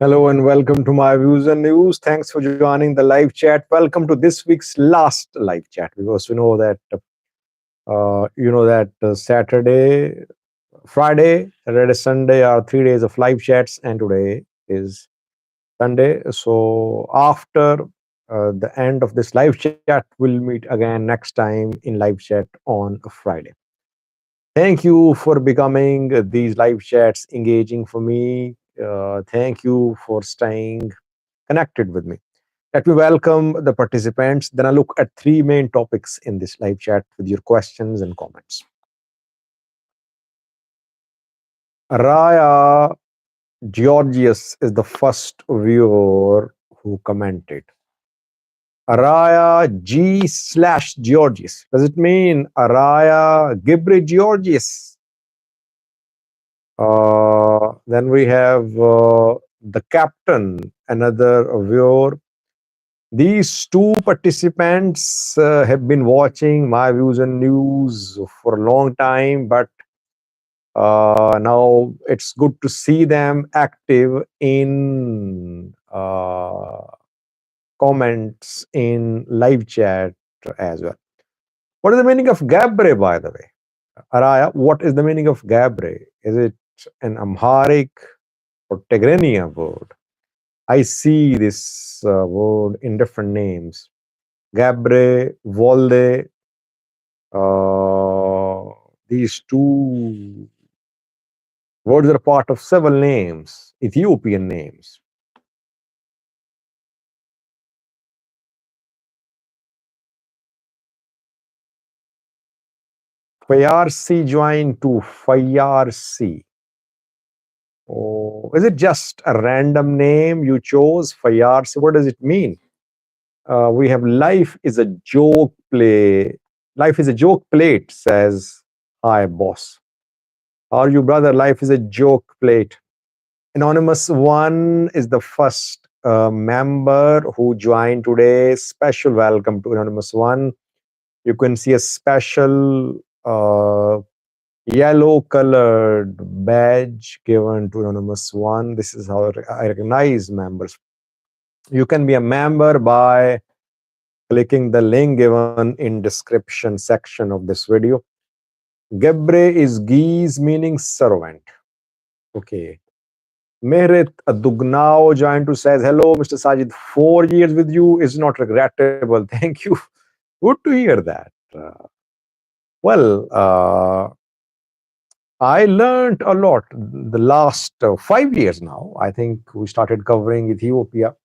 Hello and welcome to my views and news. Thanks for joining the live chat. Welcome to this week's last live chat because Saturday, Friday, Saturday, Sunday are 3 days of live chats, and today is Sunday. So after the end of this live chat, we'll meet again next time in live chat on Friday. Thank you for becoming these live chats engaging for me. Thank you for staying connected with me. Let me welcome the participants. Then I look at three main topics in this live chat with your questions and comments. Raya Georgius is the first viewer who commented. Araya G/Georgius. Does it mean Araya Gibri Georgius? Then we have the captain, another viewer. These two participants have been watching my views and news for a long time, but now it's good to see them active in comments in live chat as well. What is the meaning of Gabre, by the way? Araya, what is the meaning of Gabre? Is it an Amharic or Tigranian word? I see this word in different names. Gabre, Volde, these two words are part of several names, Ethiopian names. Fayarsi joined to Fayarsi. Oh, is it just a random name you chose? Fayarsi, what does it mean? We have life is a joke play. Life is a joke plate, says hi boss. Are you brother? Life is a joke plate. Anonymous one is the first member who joined today. Special welcome to Anonymous one. You can see a special yellow colored badge given to Anonymous one. This is how I recognize members. You can be a member by clicking the link given in description section of this video. Gebre is geese meaning servant. Okay. Mehret Dugnao joined to says, hello, Mr. Sajid. 4 years with you is not regrettable. Thank you. Good to hear that. I learned a lot the last 5 years now. I think we started covering Ethiopia.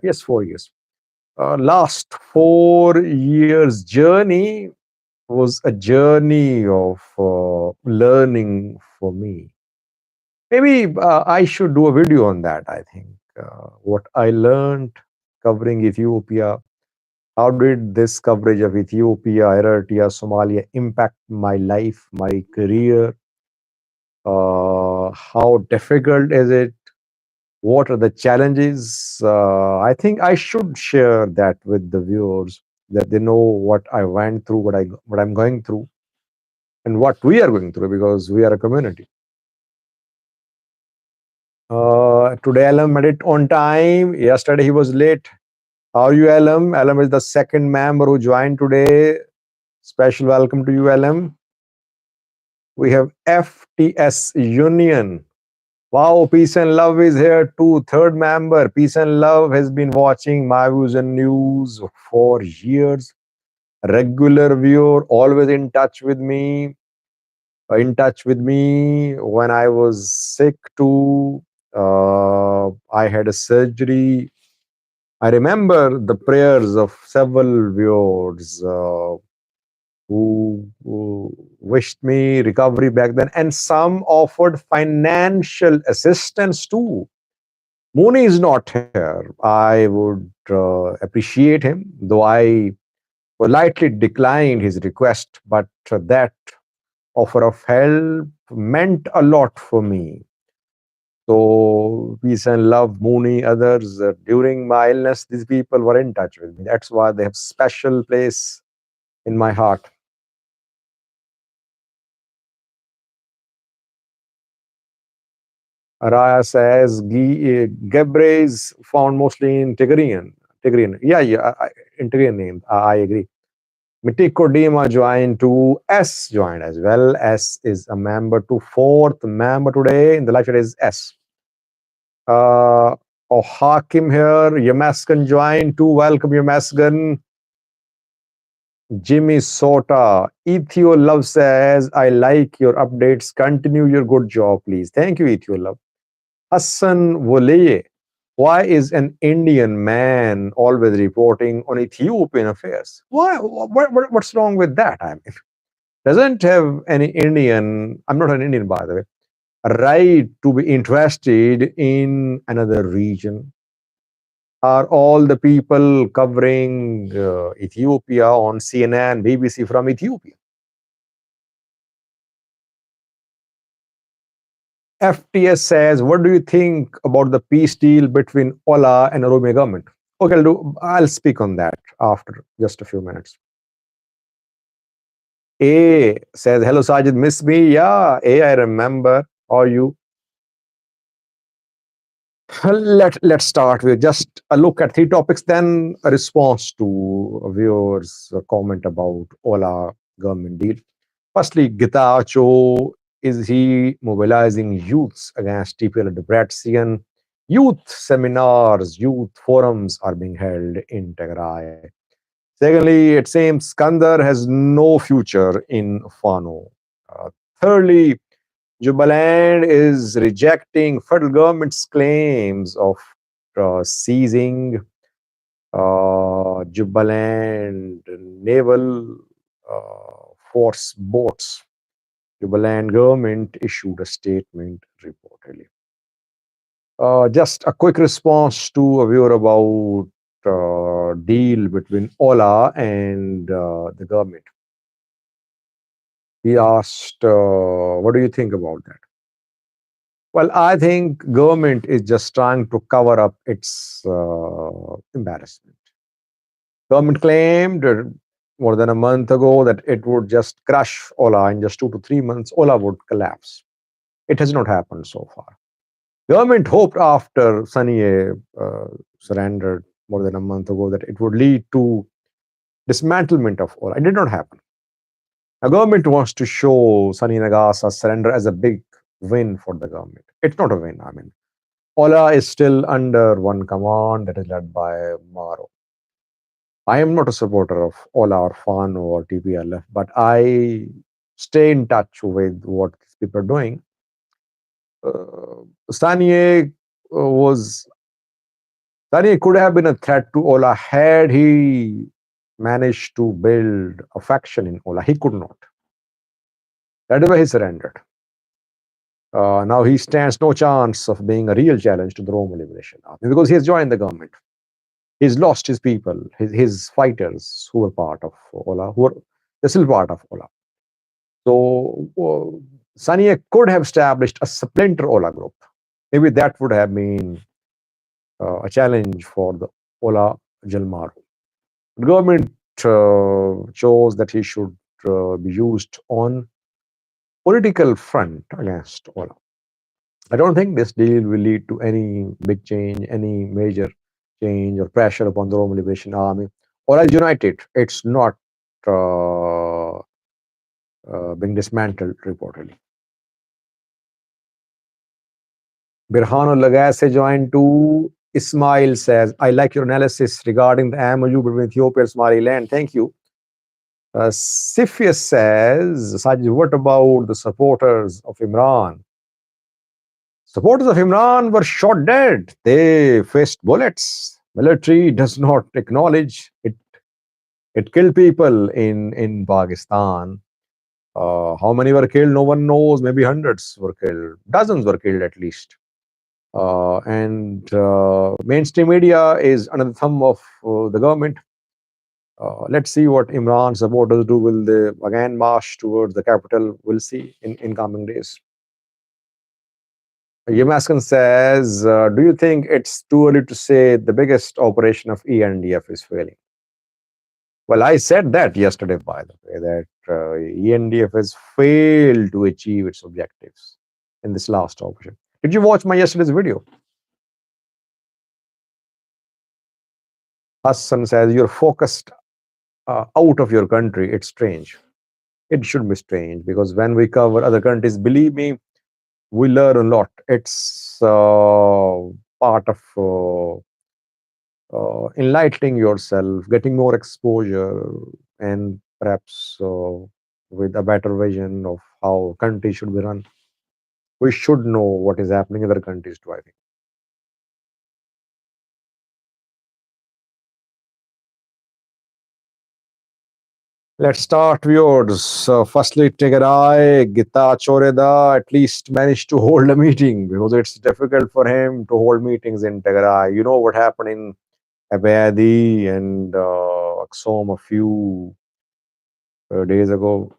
Yes, 4 years. Last 4 years journey was a journey of learning for me. Maybe I should do a video on that, I think. What I learned covering Ethiopia, how did this coverage of Ethiopia, Eritrea, Somalia impact my life, my career? How difficult is it? What are the challenges? I think I should share that with the viewers that they know what I went through, what I'm going through, and what we are going through because we are a community. Today, Alam made it on time. Yesterday, he was late. How are you, Alam? Alam is the second member who joined today. Special welcome to you, Alam. We have FTS Union. Wow, Peace and Love is here too. Third member. Peace and Love has been watching my views and news for years. Regular viewer, always in touch with me. In touch with me when I was sick too. I had a surgery. I remember the prayers of several viewers who wished me recovery back then, and some offered financial assistance too. Mooney is not here. I would appreciate him, though I politely declined his request, but that offer of help meant a lot for me. So, peace and love, Mooney, others, during my illness, these people were in touch with me. That's why they have special place in my heart. Araya says Gebre is found mostly in Tigrayan. Tigrayan. Yeah, in Tigrayan name. I agree. Mitiko Dima joined to S joined as well. S is a member to fourth member today in the live chat is S. Oh, Hakim here. Yamaskan joined to welcome Yamaskan. Jimmy Sota. Ethio Love says, I like your updates. Continue your good job, please. Thank you, Ethio Love. Hassan Woleye. Why is an Indian man always reporting on Ethiopian affairs? What's wrong with that? I mean, doesn't have any Indian, I'm not an Indian, by the way, a right to be interested in another region. Are all the people covering Ethiopia on CNN, BBC from Ethiopia? FTS says, what do you think about the peace deal between Ola and Oromia government? Okay, I'll speak on that after just a few minutes. A says, hello Sajid, miss me? Yeah, A, I remember. How are you? Let's start with just a look at three topics, then a response to a viewer's comment about Ola government deal. Firstly, Getachew, is he mobilizing youths against TPL Debrecen? Youth seminars, youth forums are being held in Tigray. Secondly, it seems Skandar has no future in Fano. Thirdly, Jubaland is rejecting federal government's claims of seizing Jubaland naval force boats. Jubaland government issued a statement reportedly. Just a quick response to a viewer about deal between Ola and the government. He asked, "What do you think about that?" Well, I think government is just trying to cover up its embarrassment. Government claimed more than a month ago that it would just crush Ola in just 2 to 3 months. Ola would collapse. It has not happened so far. Government hoped after Saniye surrendered more than a month ago that it would lead to dismantlement of Ola. It did not happen. The government wants to show Sani Nagasa's surrender as a big win for the government. It's not a win. I mean, Ola is still under one command that is led by Maro. I am not a supporter of Ola or Fano or TPLF, but I stay in touch with what these people are doing. Saniye was Sani could have been a threat to Ola had he managed to build a faction in Ola. He could not. That is why he surrendered. Now he stands no chance of being a real challenge to the Roma Liberation Army because he has joined the government. He's lost his people, his fighters who were part of Ola, they're still part of Ola. So Saniye could have established a splinter Ola group. Maybe that would have been a challenge for the Ola Jalmaru. The government chose that he should be used on political front against Ola. I don't think this deal will lead to any big change, any major change or pressure upon the Roma Liberation Army. Ola is united. It's not being dismantled reportedly. Birhano Lagasse joined to Ismail says, I like your analysis regarding the MOU between Ethiopia and Somaliland. Thank you. Siphius says, Sajid, what about the supporters of Imran? Supporters of Imran were shot dead. They faced bullets. Military does not acknowledge it. It killed people in Pakistan. How many were killed? No one knows. Maybe hundreds were killed. Dozens were killed at least. And mainstream media is under the thumb of the government. Let's see what Imran supporters do. Will they again march towards the capital? We'll see in coming days. Yamaskan says, do you think it's too early to say the biggest operation of ENDF is failing? Well, I said that yesterday, by the way, that ENDF has failed to achieve its objectives in this last operation. Did you watch my yesterday's video? Hassan says you're focused out of your country. It's strange. It should be strange because when we cover other countries, believe me, we learn a lot. It's part of enlightening yourself, getting more exposure, and perhaps with a better vision of how countries should be run. We should know what is happening in other countries too, I think. Let's start viewers. Firstly, Tigray, Getachew Reda at least managed to hold a meeting because it's difficult for him to hold meetings in Tigray. You know what happened in Abayadi and Axom a few days ago.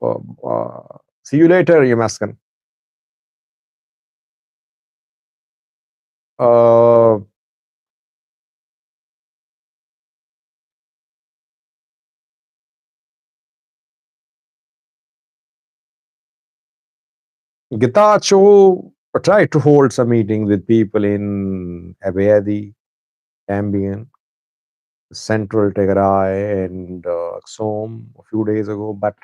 See you later, Yamaskan. Uh, Getachew tried to hold some meetings with people in Abayadi, Ambien, Central Tigray, and Axom a few days ago, but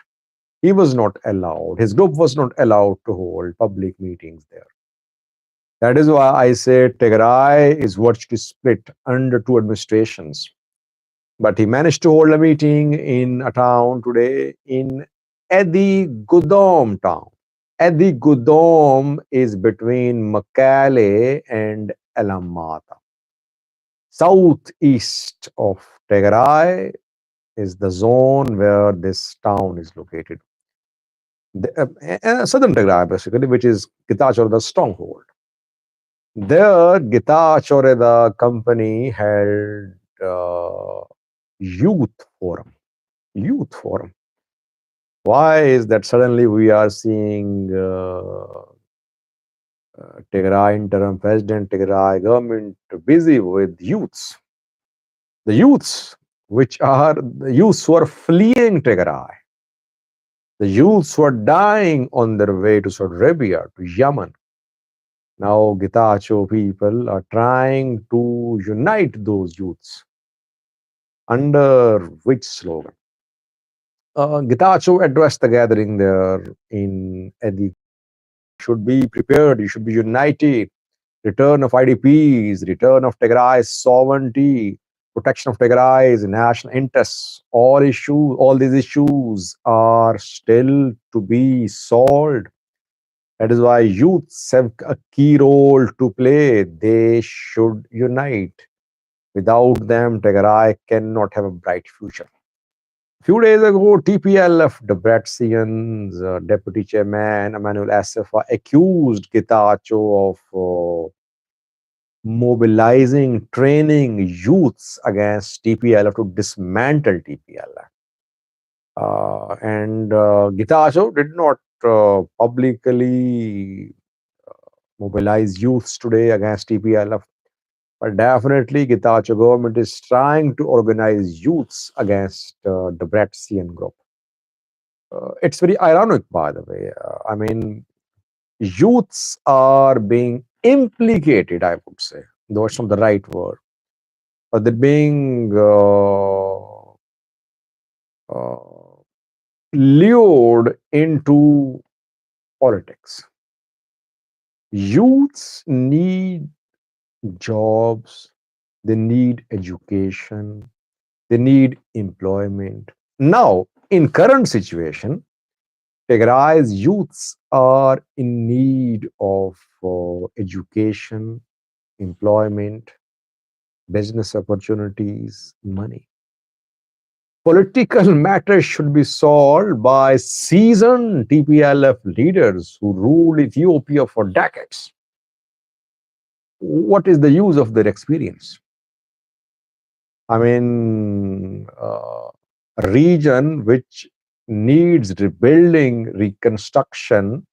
he was not allowed. His group was not allowed to hold public meetings there. That is why I say Tigray is virtually split under two administrations. But he managed to hold a meeting in a town today in Edi Gudom town. Edi Gudom is between Makale and Alamata. Southeast of Tigray is the zone where this town is located. Southern Tigray, basically, which is Getachew the stronghold. There, Getachew the company held youth forum. Youth forum. Why is that suddenly we are seeing Tigray interim president, Tigray government busy with youths? The youths, which are the youths who are fleeing Tigray, the youths who are dying on their way to Saudi Arabia, to Yemen. Now, Getachew people are trying to unite those youths. Under which slogan? Getachew addressed the gathering there in Edi. Should be prepared, you should be united. Return of IDPs, return of Tigray's sovereignty, protection of Tigray's national interests. All these issues are still to be solved. That is why youths have a key role to play. They should unite. Without them, Tigray cannot have a bright future. A few days ago, TPLF, the Debretsian's deputy chairman, Emmanuel Assefa, accused Getachew of mobilizing, training youths against TPLF to dismantle TPLF. And Getachew did not publicly mobilize youths today against TPLF. But definitely, Getachew government is trying to organize youths against the Debrecen group. It's very ironic, by the way. I mean, youths are being implicated, I would say, though it's not the right word, but they're being lured into politics. Youths need jobs, they need education, they need employment. Now, in current situation, Tigray's youths are in need of education, employment, business opportunities, money. Political matters should be solved by seasoned TPLF leaders who ruled Ethiopia for decades. What is the use of their experience? I mean, a region which needs rebuilding, reconstruction,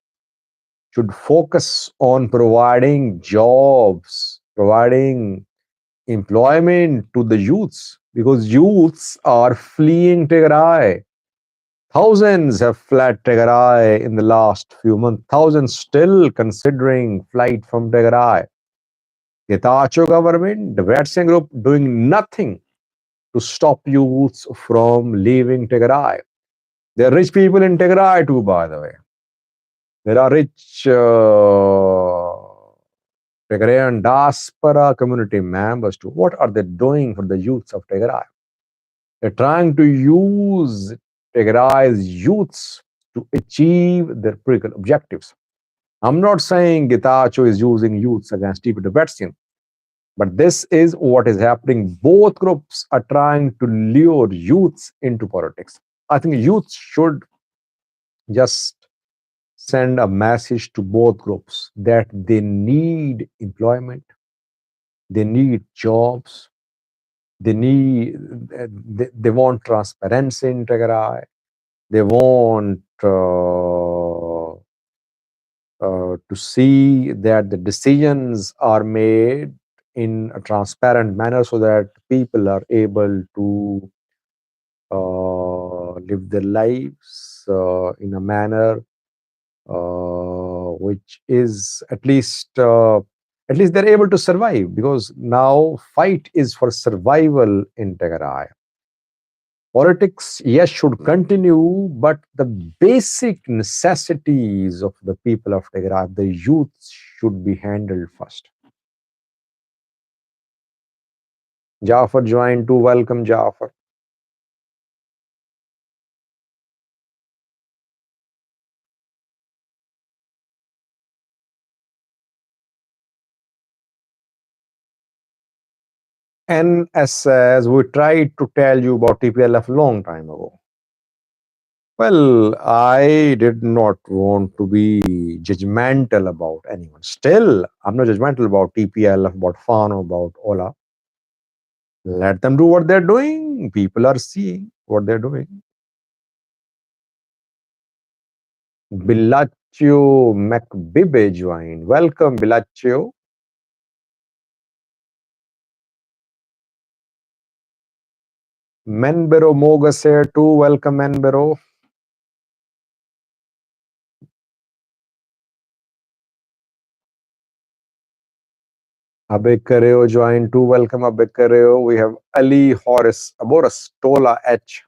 should focus on providing jobs, providing employment to the youths, because youths are fleeing Tigray. Thousands have fled Tigray in the last few months. Thousands still considering flight from Tigray. Getachew government, the Getachew group doing nothing to stop youths from leaving Tigray. There are rich people in Tigray too, by the way. There are rich Tigrayan diaspora community members too. What are they doing for the youths of Tigray? They're trying to use Tigray's youths to achieve their political objectives. I'm not saying Getachew is using youths against people Tibetan, but this is what is happening. Both groups are trying to lure youths into politics. I think youths should just send a message to both groups that they need employment, they need jobs, they want transparency in Tigray, they want to see that the decisions are made in a transparent manner so that people are able to live their lives in a manner which is at least they're able to survive, because now fight is for survival in Tigray. Politics, yes, should continue, but the basic necessities of the people of Tigray, the youth, should be handled first. Jafar joined too. Welcome, Jafar. And as we tried to tell you about TPLF long time ago, well, I did not want to be judgmental about anyone. Still, I'm not judgmental about TPLF, about Fano, about Ola. Let them do what they're doing. People are seeing what they're doing. Bilaccio McBibe joined. Welcome, Bilaccio. Menbero Mogas here too. Welcome, Menbero. Abekareo joined too. Welcome, Abekareo. We have Ali Horace Aboras Tola H.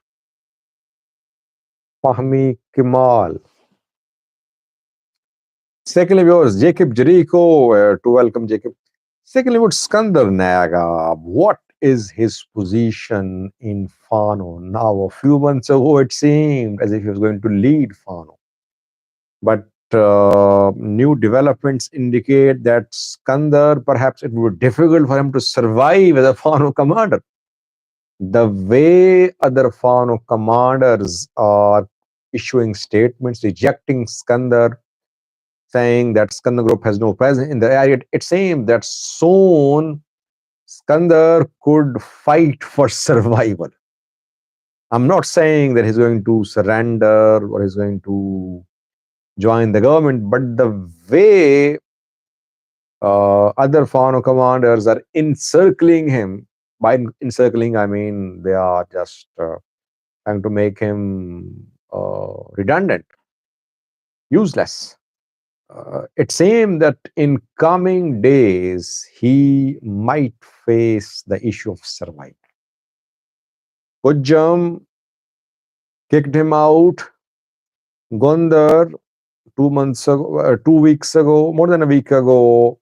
Fahmi Kimal. Secondly, viewers, Jacob Jericho to welcome Jacob. Secondly, what Eskinder Nega, what is his position in Fano? Now, a few months ago, it seemed as if he was going to lead Fano. But new developments indicate that Eskinder, perhaps it would be difficult for him to survive as a Fano commander. The way other Fano commanders are issuing statements rejecting Eskinder, saying that Eskinder group has no presence in the area, it seems that soon Eskinder could fight for survival. I'm not saying that he's going to surrender or he's going to join the government, but the way other Fano commanders are encircling him, by encircling, I mean they are just trying to make him redundant, useless. It seems that in coming days, he might face the issue of survival. Kujam kicked him out. Gondar, 2 months ago, 2 weeks ago, more than a week ago,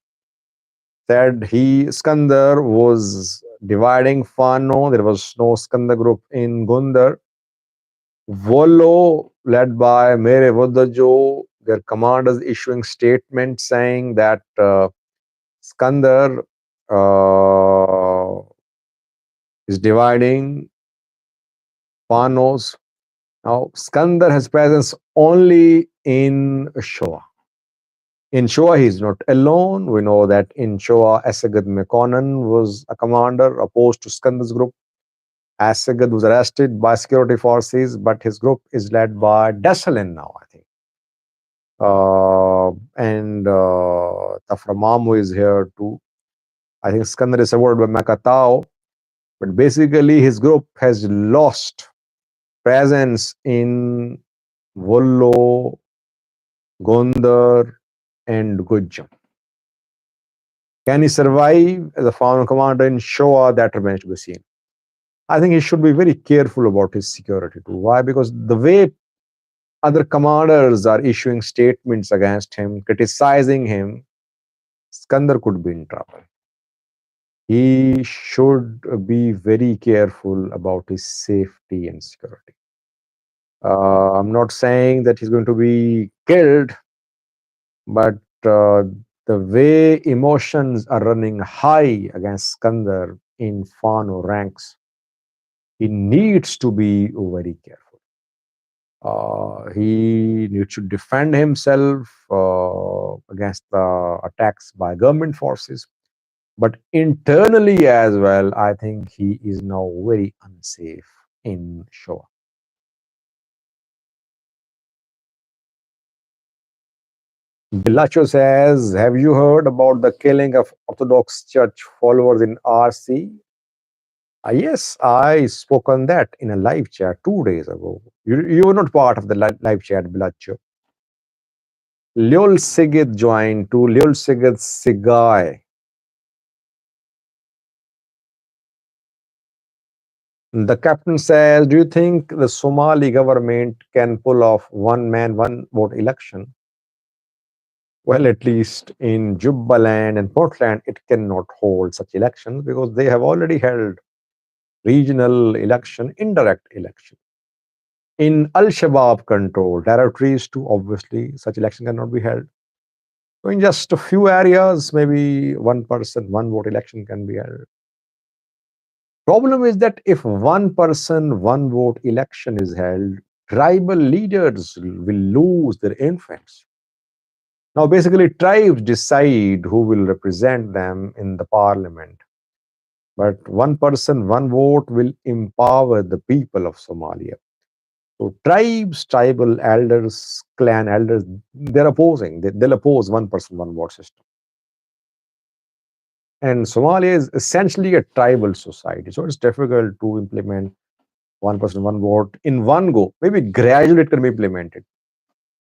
said Eskinder was dividing Fano. There was no Eskinder group in Gondar. Volo, led by Mere Vodajo, their commanders issuing statements saying that Eskinder is dividing Fanos. Now, Eskinder has presence only in Shoa. In Shoa, he is not alone. We know that in Shoa, Asagad Mekonnen was a commander opposed to Eskinder's group. Asagad was arrested by security forces, but his group is led by Desalin now, I think. And Taframamu is here too. I think Eskinder is supported by Makatao, but basically his group has lost presence in Wollo, Gondar, and Gujjam. Can he survive as a Fano commander in Shoa? That remains to be seen. I think he should be very careful about his security too. Why? Because the way other commanders are issuing statements against him, criticizing him, Skandar could be in trouble. He should be very careful about his safety and security. I'm not saying that he's going to be killed, but the way emotions are running high against Skandar in Fano ranks, he needs to be very careful. He needs to defend himself against the attacks by government forces, but internally as well, I think he is now very unsafe in Shoa. Bilacho says, have you heard about the killing of Orthodox Church followers in RC? Yes, I spoke on that in a live chat 2 days ago. You were not part of the live chat, Bilacho. Leol Sigit joined to Leol Sigit Sigai. The captain says, do you think the Somali government can pull off one man, one vote election? Well, at least in Jubaland and Portland, it cannot hold such elections because they have already held regional election, indirect election. In Al-Shabaab controlled territories too, obviously, such election cannot be held. So in just a few areas, maybe one person, one vote election can be held. Problem is that if one person, one vote election is held, tribal leaders will lose their influence. Now, basically, tribes decide who will represent them in the parliament. But one person, one vote will empower the people of Somalia. So tribes, tribal elders, clan elders, they're opposing. They'll oppose one person, one vote system. And Somalia is essentially a tribal society. So it's difficult to implement one person, one vote in one go. Maybe gradually it can be implemented.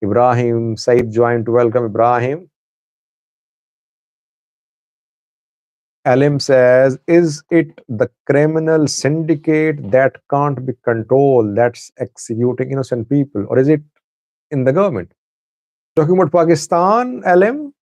Ibrahim Said joined to welcome Ibrahim. Alim says, is it the criminal syndicate that can't be controlled that's executing innocent people? Or is it in the government? Talking about Pakistan, Alim?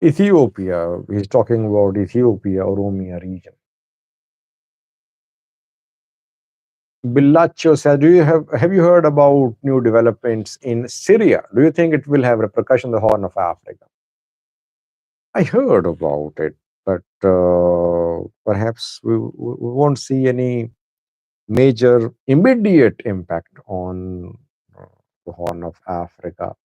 Ethiopia. He's talking about Ethiopia, Oromia region. Billacho said, have you heard about new developments in Syria? Do you think it will have repercussions on the Horn of Africa? I heard about it, but perhaps we won't see any major immediate impact on the Horn of Africa.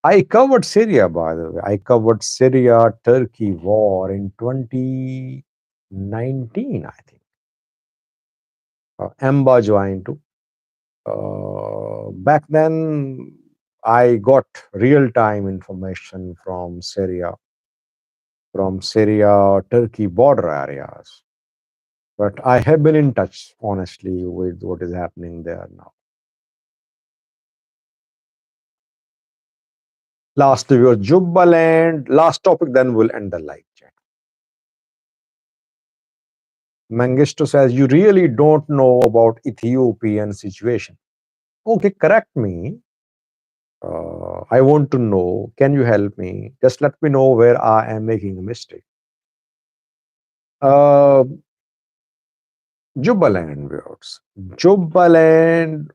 I covered Syria, by the way. I covered Syria-Turkey war in 2019, I think. Amba joined too. Back then, I got real-time information from Syria, Turkey border areas. But I have been in touch, honestly, with what is happening there now. Last review, Jubaland. Last topic, then we'll end the live chat. Mengistu says, you really don't know about Ethiopian situation. Okay, correct me. I want to know. Can you help me? Just let me know where I am making a mistake. Uh, Jubaland viewers. Jubaland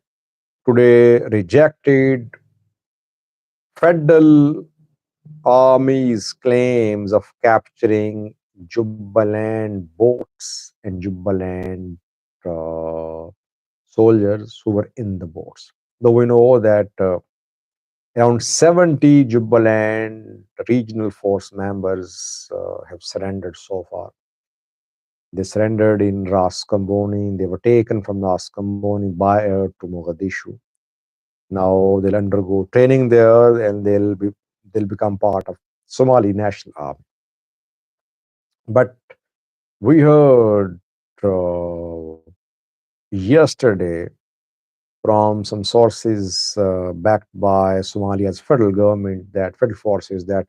today rejected federal Army's claims of capturing Jubaland boats and Jubaland uh, soldiers who were in the boats. Though we know that around 70 Jubaland regional force members have surrendered so far. They surrendered in Ras Kamboni. They were taken from Ras Kamboni by air to Mogadishu. Now they'll undergo training there and they'll become part of Somali National Army. But we heard yesterday from some sources backed by Somalia's federal government, that federal forces, that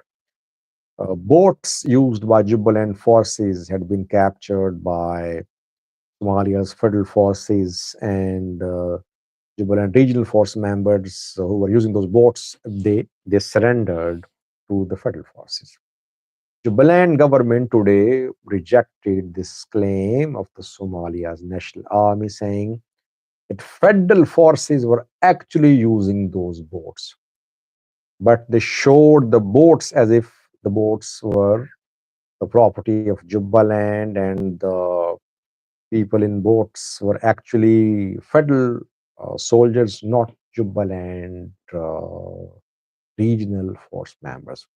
boats used by Jubaland forces had been captured by Somalia's federal forces, and Jubaland regional force members who were using those boats, they surrendered to the federal forces. Jubaland government today rejected this claim of the Somalia's national army, saying that federal forces were actually using those boats, but they showed the boats as if the boats were the property of Jubaland, and the people in boats were actually federal soldiers, not Jubaland regional force members.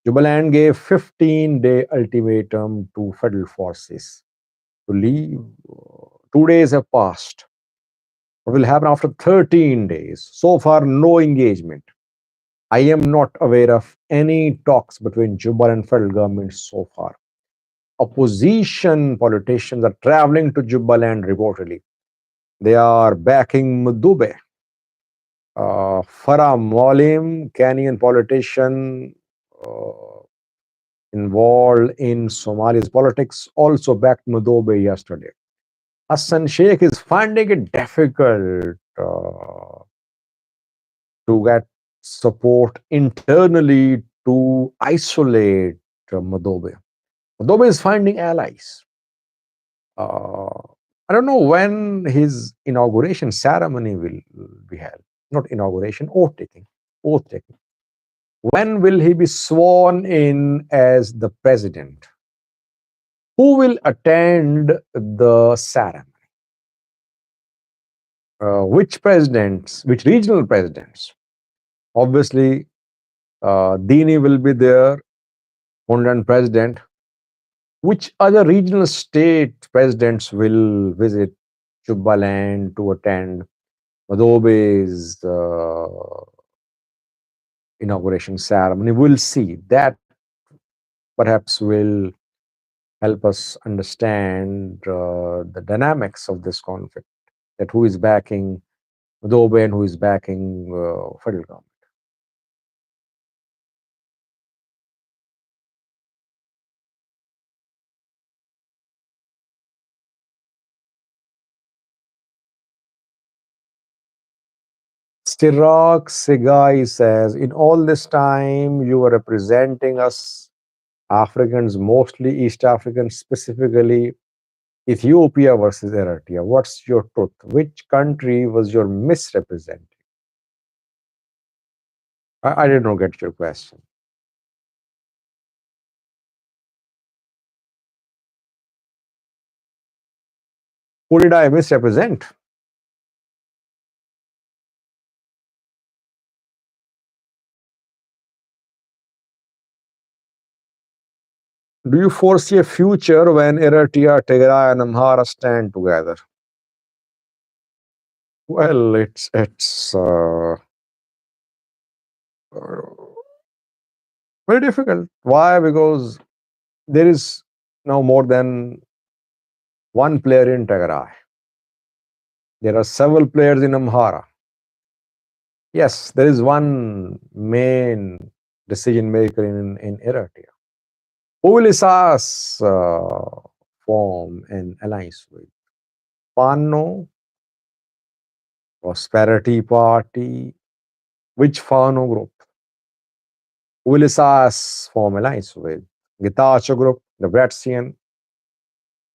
Jubaland gave 15-day ultimatum to federal forces to leave. 2 days have passed. What will happen after 13 days? So far, no engagement. I am not aware of any talks between Jubaland and federal government so far. Opposition politicians are traveling to Jubaland reportedly. They are backing Mudube. Farah Molim, Kenyan politician involved in Somalia's politics, also backed Mudobe yesterday. Hassan Sheikh is finding it difficult to get support internally to isolate Mudobe. Mudobe is finding allies. Uh, I don't know when his inauguration ceremony will be held. Not inauguration, oath taking. Oath taking. When will he be sworn in as the president? Who will attend the ceremony? Which presidents, which regional presidents? Obviously, Dini will be there, Hondan president. Which other regional state presidents will visit Jubaland to attend Madobe's inauguration ceremony? We'll see. That perhaps will help us understand the dynamics of this conflict, that who is backing Madobe and who is backing federal government. Stirak Sigai says, in all this time, you were representing us Africans, mostly East Africans, specifically Ethiopia versus Eritrea. What's your truth? Which country was your misrepresenting? I did not get your question. Who did I misrepresent? Do you foresee a future when Eritrea, Tigray, and Amhara stand together? Well, it's very difficult. Why? Because there is now more than one player in Tigray. There are several players in Amhara. Yes, there is one main decision maker in Eritrea. Who will ISAS form an alliance with? Fano, Prosperity Party, which Fano group? Who will ISAS form alliance with? Getachew group, the Bratzian.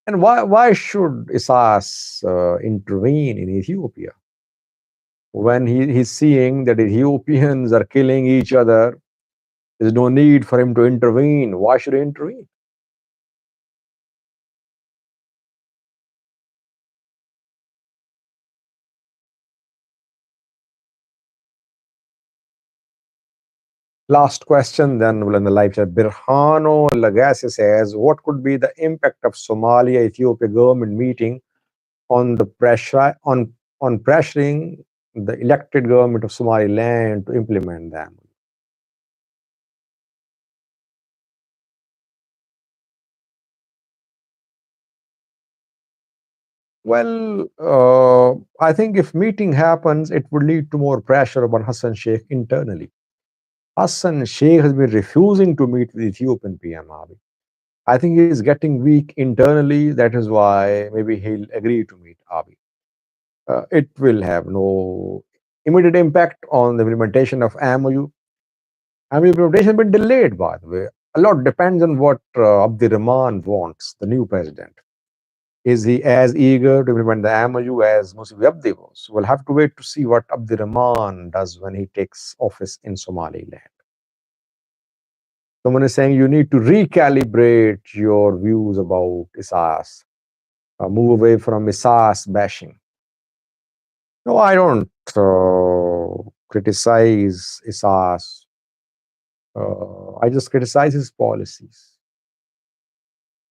And why should ISAS intervene in Ethiopia when he's seeing that Ethiopians are killing each other There's no need for him to intervene. Why should he intervene? Last question, then we'll end the live chat. Birhano Lagasi says, what could be the impact of Somalia Ethiopia government meeting on the pressure on pressuring the elected government of Somaliland to implement them? Well, I think if meeting happens, it would lead to more pressure upon Hassan Sheikh internally. Hassan Sheikh has been refusing to meet with Ethiopian PM Abiy. I think he is getting weak internally. That is why maybe he'll agree to meet Abiy. It will have no immediate impact on the implementation of MOU. MOU implementation has been delayed, by the way. A lot depends on what Abdirahman wants, the new president. Is he as eager to implement the MOU as Musawi Abdi was? We'll have to wait to see what Abdirahman does when he takes office in Somaliland. Someone is saying you need to recalibrate your views about Isaias, move away from Isaias bashing. No, I don't criticize Isaias. I just criticize his policies.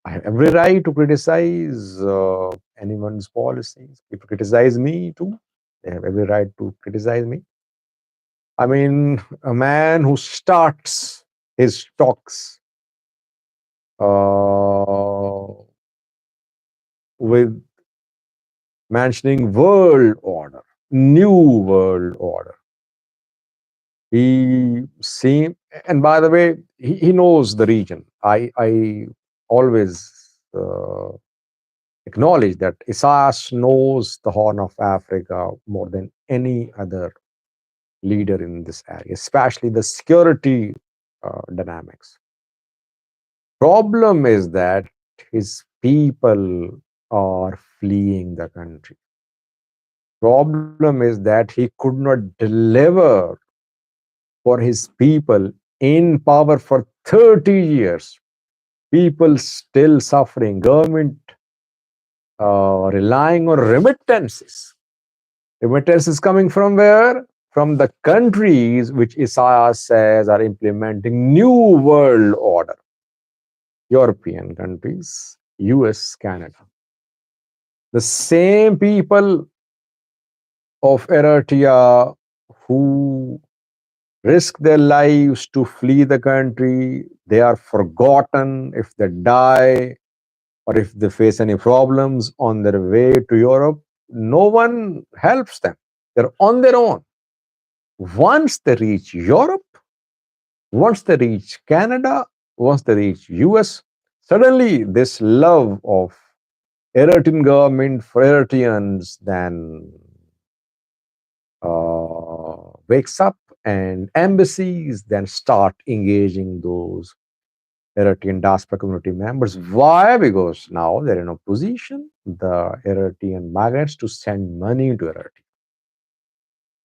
I have every right to criticize anyone's policies. People criticize me too. They have every right to criticize me. I mean, a man who starts his talks with mentioning world order, new world order. He seem, and by the way, he knows the region. I always acknowledge that Isaias knows the Horn of Africa more than any other leader in this area, especially the security dynamics. Problem is that his people are fleeing the country. Problem is that he could not deliver for his people in power for 30 years. People still suffering. Government relying on remittances. Remittances coming from where? From the countries which Isaiah says are implementing new world order. European countries, US, Canada. The same people of Eritrea who risk their lives to flee the country, they are forgotten if they die or if they face any problems on their way to Europe. No one helps them. They're on their own. Once they reach Europe, once they reach Canada, once they reach US, suddenly this love of Eritrean government for Eritreans then wakes up, and embassies then start engaging those Eritrean diaspora community members. Why? Because now they're in a position, the Eritrean migrants, to send money to Eritrea.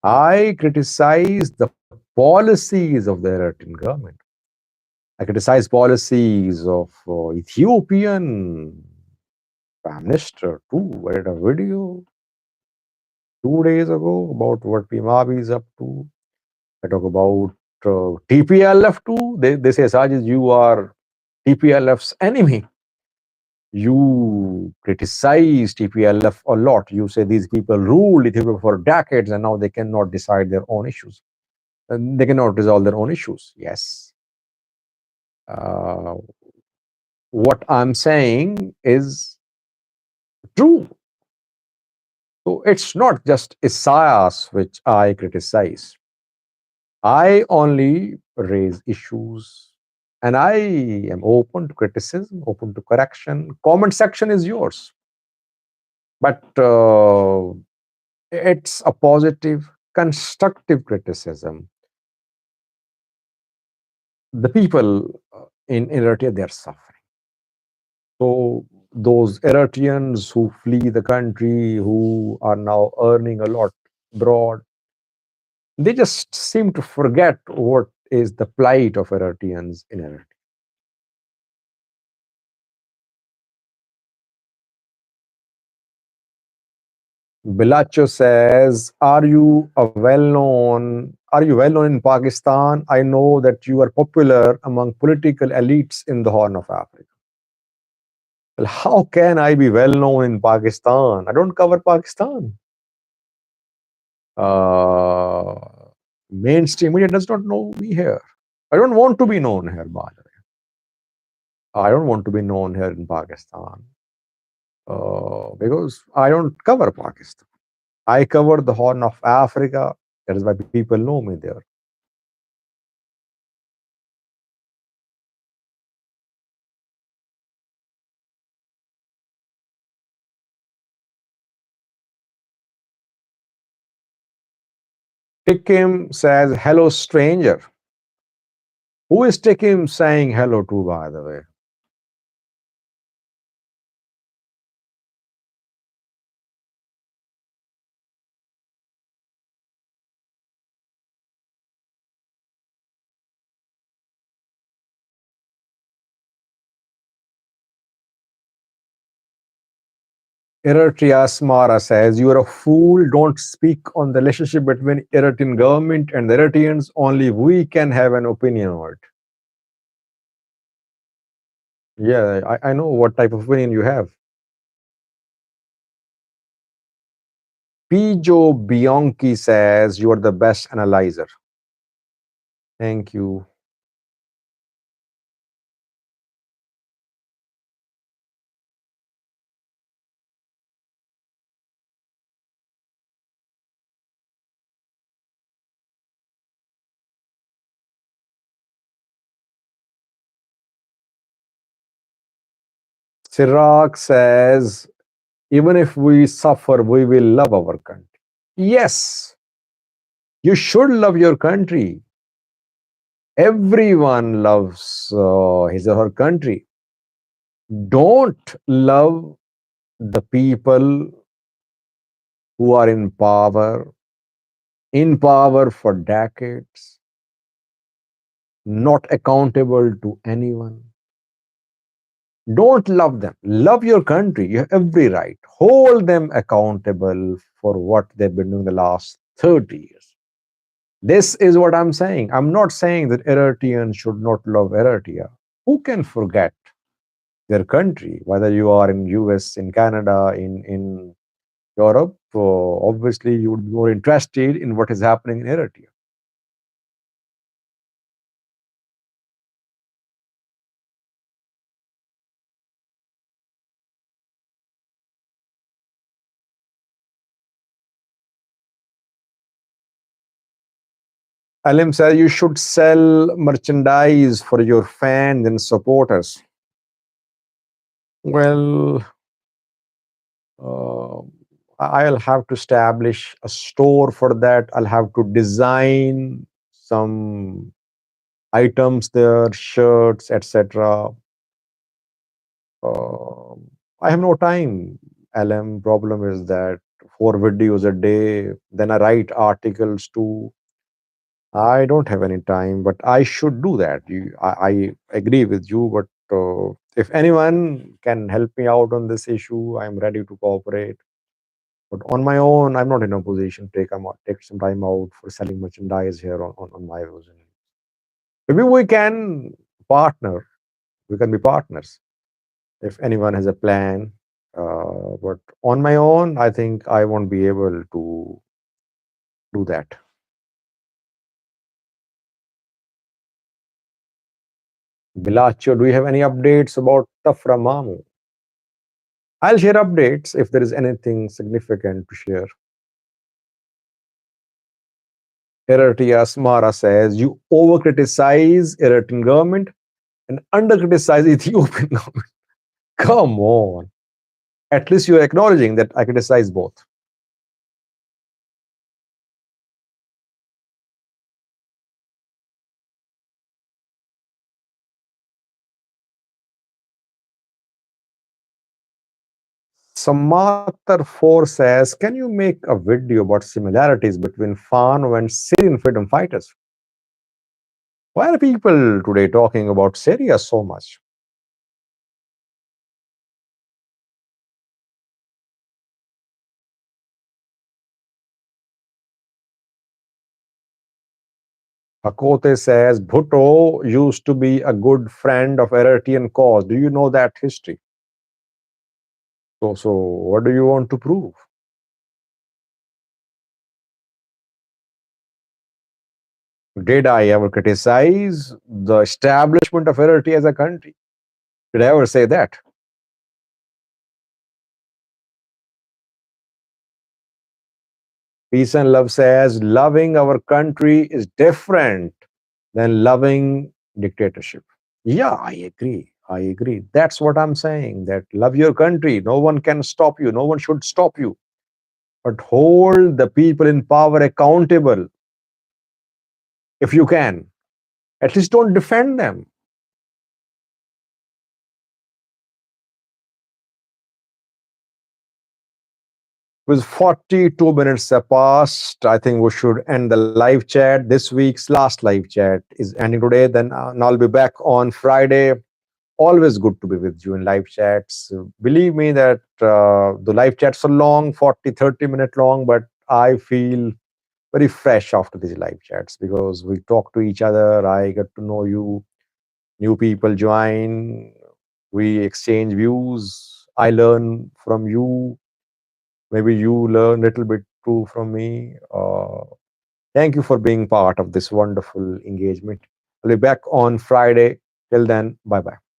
I criticize the policies of the Eritrean government. I criticize policies of Ethiopian Prime Minister too. I did a video 2 days ago about what Pimabi is up to. I talk about TPLF too. They say, Sajid, you are TPLF's enemy. You criticize TPLF a lot. You say these people ruled Ethiopia for decades and now they cannot decide their own issues. They cannot resolve their own issues. Yes. What I'm saying is true. So it's not just Isaias which I criticize. I only raise issues and I am open to criticism, open to correction. Comment section is yours. But it's a positive, constructive criticism. The people in Eritrea, they're suffering. So those Eritreans who flee the country, who are now earning a lot abroad, they just seem to forget what is the plight of Eritreans in Eritrea? Bilacho says, are you well known in Pakistan? I know that you are popular among political elites in the Horn of Africa. Well, how can I be well known in Pakistan? I don't cover Pakistan. Uh, Mainstream media does not know me here. I don't want to be known here, by the way. I don't want to be known here in Pakistan because I don't cover Pakistan. I cover the Horn of Africa. That is why people know me there. Tikim says, hello, stranger. Who is Tikim saying hello to, by the way? Eritrea Smara says, you are a fool. Don't speak on the relationship between Eritrean government and the Eritreans. Only we can have an opinion on it. Yeah, I know what type of opinion you have. Pijo Bianchi says, you are the best analyzer. Thank you. Sirach says, even if we suffer, we will love our country. Yes, you should love your country. Everyone loves his or her country. Don't love the people who are in power for decades, not accountable to anyone. Don't love them. Love your country. You have every right. Hold them accountable for what they've been doing the last 30 years. This is what I'm saying. I'm not saying that Eritreans should not love Eritrea. Who can forget their country, whether you are in US, in Canada, in Europe? Obviously, you would be more interested in what is happening in Eritrea. Alim says you should sell merchandise for your fans and supporters. Well, uh, I'll have to establish a store for that. I'll have to design some items there, shirts, etc. Uh, I have no time. LM problem is that 4 videos a day. Then I write articles too. I don't have any time, but I should do that. I agree with you, but if anyone can help me out on this issue, I'm ready to cooperate. But on my own, I'm not in a position to take some time out for selling merchandise here on my own. Maybe we can partner. We can be partners if anyone has a plan. But on my own, I think I won't be able to do that. Bilacho, do you have any updates about Tafra Mamu? I'll share updates if there is anything significant to share. Eritrea Smara says you over criticize Eritrean government and under criticize Ethiopian government. Come on. At least you're acknowledging that I criticize both. Samatar 4 says, can you make a video about similarities between Fano and Syrian freedom fighters? Why are people today talking about Syria so much? Hakote says Bhutto used to be a good friend of Eritrean cause. Do you know that history? So what do you want to prove? Did I ever criticize the establishment of Eritrea as a country? Did I ever say that? Peace and Love says loving our country is different than loving dictatorship. Yeah, I agree. I agree. That's what I'm saying. That love your country. No one can stop you. No one should stop you. But hold the people in power accountable if you can. At least don't defend them. With 42 minutes have passed, I think we should end the live chat. This week's last live chat is ending today. Then I'll be back on Friday. Always good to be with you in live chats. Believe me that the live chats are long, 40, 30-minute long, but I feel very fresh after these live chats because we talk to each other. I get to know you. New people join. We exchange views. I learn from you. Maybe you learn a little bit too from me. Thank you for being part of this wonderful engagement. I'll be back on Friday. Till then, bye bye.